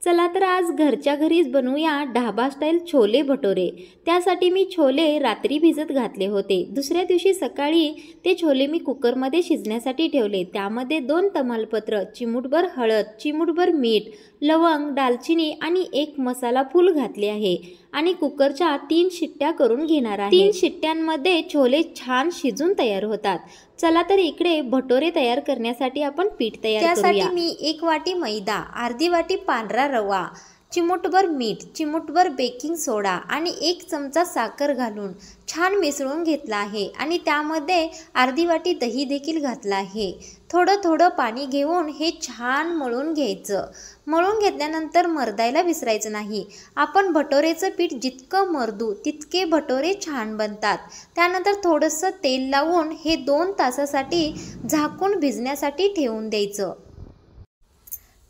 चला तर आज घरच्या घरीच बनवूया ढाबा स्टाईल छोले भटोरे। त्यासाठी मी छोले रात्री भिजत घातले होते। दुसऱ्या दिवशी सकाळी ते छोले मी कुकरमध्ये शिजण्यासाठी ठेवले। त्यामध्ये 2 तमालपत्र, चिमूटभर हळद, चिमूटभर मीठ, लवंग, दालचिनी आणि 1 मसाला फूल घातले आहे आणि कुकरच्या 3 शिट्ट्या करून घेणार आहे। 3 शिट्ट्यांमध्ये छोले छान शिजून तयार होतात। चला तर इकडे भटोरे तयार करण्यासाठी आपण पीठ तयार करूया। त्यासाठी मी 1 वाटी मैदा, अर्धी वाटी पांढरा रवा, चिमूटभर मीठ, चिमूटभर बेकिंग सोडा आणि 1 चमचा साखर घालून छान मिसळून घेतला आहे आणि त्यामध्ये अर्धी वाटी दही देखील घातला आहे। थोडं पाणी घेऊन हे छान मळून घ्यायचं। मळून घेतल्यानंतर मर्दायला विसरायचं नाही। आपण भटोरेचं पीठ जितकं मर्दू तितके भटोरे छान बनतात। त्यानंतर थोडंसं तेल लावून हे 2 तासासाठी झाकून भिजण्यासाठी ठेवून द्यायचं।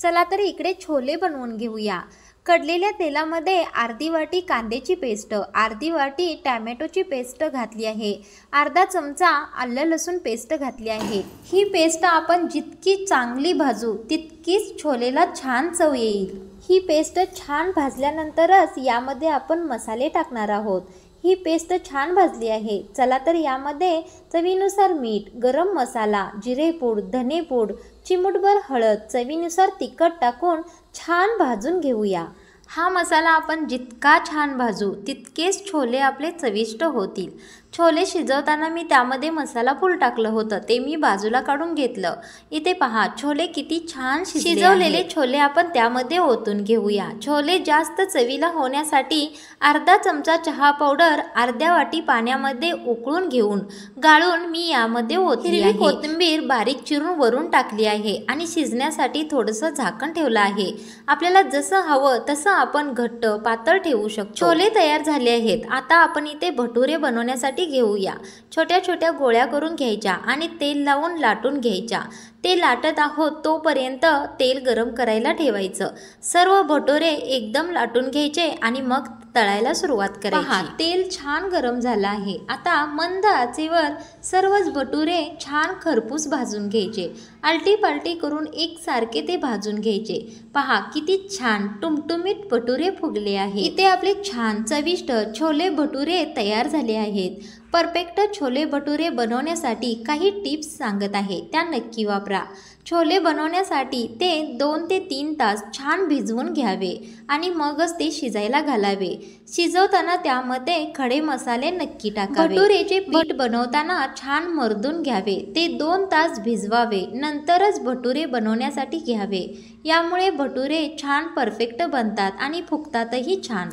चला तर इकडे छोले बनवून घेऊया। कडलेल्या तेलामध्ये अर्धी वाटी कांद्याची पेस्ट, अर्धी वाटी टॅमॅटोची पेस्ट घातली आहे, अर्धा चमचा आलं लसूण पेस्ट घातली आहे। ही पेस्ट आपण जितकी चांगली भाजू तितकीच छोलेला छान चव येईल। ही पेस्ट छान भाजल्यानंतरच यामध्ये आपण मसाले टाकणार आहोत। ही पेस्ट छान भाजली आहे। चला तर यामध्ये चवीनुसार मीठ, गरम मसाला, जिरेपूड, धनेपूड, चिमूटभर हळद, चवीनुसार तिखट टाकून छान भाजून घेऊया। हा मसाला आपण जितका छान भाजू तितकेच छोले आपले चविष्ट होतील। छोले शिजवताना मी त्यामध्ये मसाला फूल टाकलं होतं, ते मी बाजूला काढून घेतलं। इथे पहा छोले किती छान शिजवलेले छोले आपण त्यामध्ये ओतून घेऊया। छोले जास्त चवीला होण्यासाठी अर्धा चमचा चहा पावडर अर्ध्या वाटी पाण्यामध्ये उकळून घेऊन गाळून मी यामध्ये ओतली आहे। कोथिंबीर बारीक चिरून वरून टाकली आहे आणि शिजण्यासाठी थोडंसं झाकण ठेवलं आहे। आपल्याला जसं हवं तसं आपण घट्ट पातळ ठेवू शकतो। छोले तयार झाले आहेत। आता आपण इथे भटुरे बनवण्यासाठी घेऊया। छोट्या छोट्या गोळ्या करून घ्यायच्या आणि तेल लावून लाटून घ्यायच्या। ते लाटत आहोत तोपर्यंत तेल गरम करायला ठेवायचं। सर्व भटोरे एकदम लाटून घ्यायचे आणि मग तळायला सुरुवात करायची। तेल छान गरम झालं आहे। आता मंद आचेवर सर्वच भटुरे छान खरपूस भाजून घ्यायचे। आलटी पालटी करून एकसारखे ते भाजून घ्यायचे। पहा किती छान टुमटुमीत भटुरे फुगले आहेत। इथे आपले छान चविष्ट छोले भटुरे तयार झाले आहेत। परफेक्ट छोले भटुरे बनवण्यासाठी काही टिप्स सांगत आहे, त्या नक्की वापरा। छोले बनवण्यासाठी ते 2 ते 3 तास छान भिजवून घ्यावे आणि मगच ते शिजायला घालावे। शिजवताना त्यामध्ये खडे मसाले नक्की टाकावे। भटुरेचे पीठ बनवताना छान मर्दून घ्यावे, ते 2 तास भिजवावे, नंतरच भटुरे बनवण्यासाठी घ्यावे। यामुळे भटुरे छान परफेक्ट बनतात आणि फुगतातही छान।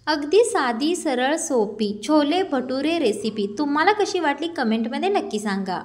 अगदी साधी, सरळ, सोपी छोले भटुरे रेसिपी तुम्हाला कशी वाटली कमेंटमध्ये नक्की सांगा।